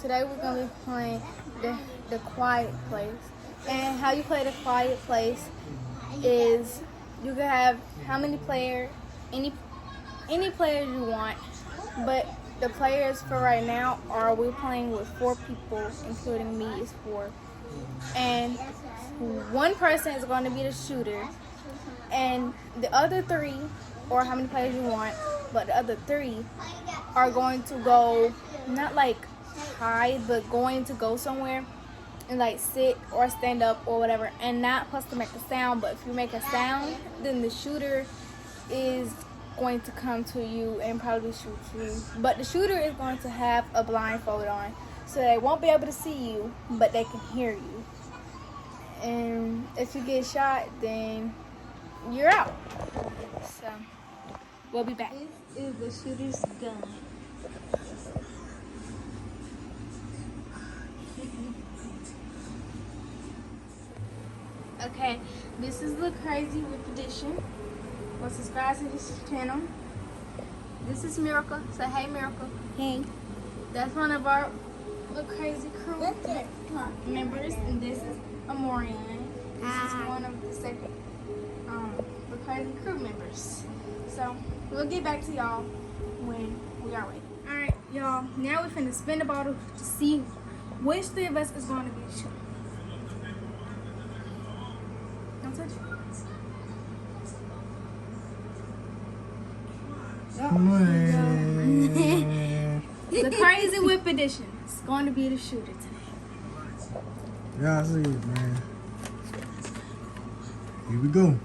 today we're gonna be playing the quiet place. And how you play the quiet place is you can have how many players, any players you want, but the players for right now are we're playing with 4 people, including me is 4. And one person is going to be the shooter, and the other 3, or how many players you want, but the other 3 are going to go, not like hide, but going to go somewhere and like sit or stand up or whatever, and not supposed to make a sound. But if you make a sound, then the shooter is going to come to you and probably shoot you. But the shooter is going to have a blindfold on, so they won't be able to see you, but they can hear you. And if you get shot, then you're out. So we'll be back. This is the shooter's gun. Okay, this is Look Crazy with Edition. Well, subscribe to this channel. This is Miracle. Say hey, Miracle. Hey. That's one of our Look Crazy crew members, and this is Amorian. This is one of the second Look Crazy crew members. So we'll get back to y'all when we are ready. All right, y'all. Now we're finna spin the bottle to see which 3 of us is going to be the shooter. Don't touch it. The Crazy Whip Edition is going to be the shooter today. Yeah, I see it, man. Here we go.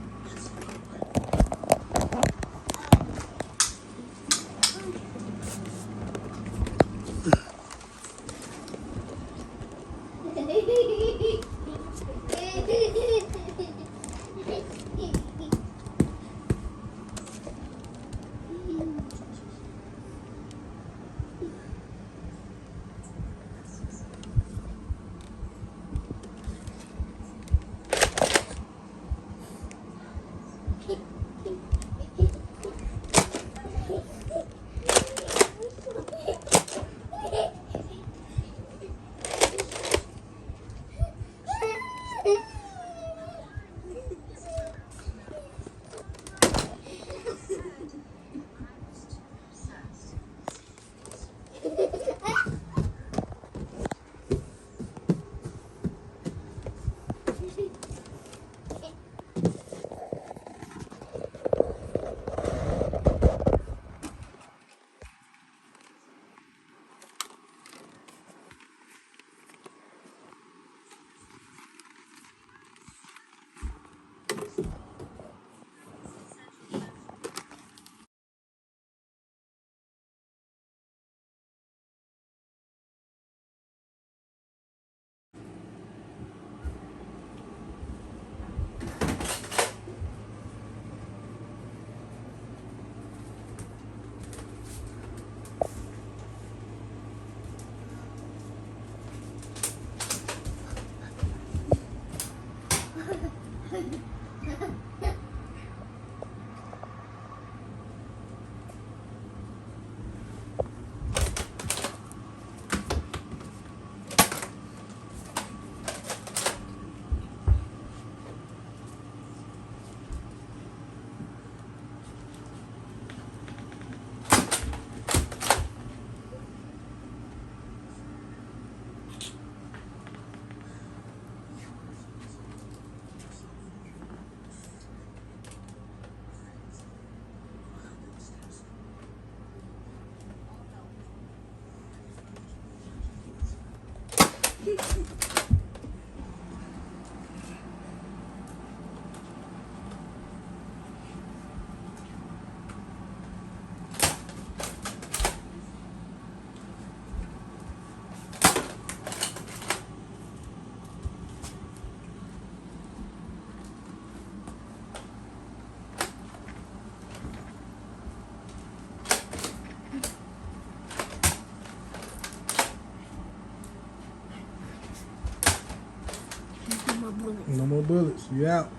No more bullets. No more bullets. You out.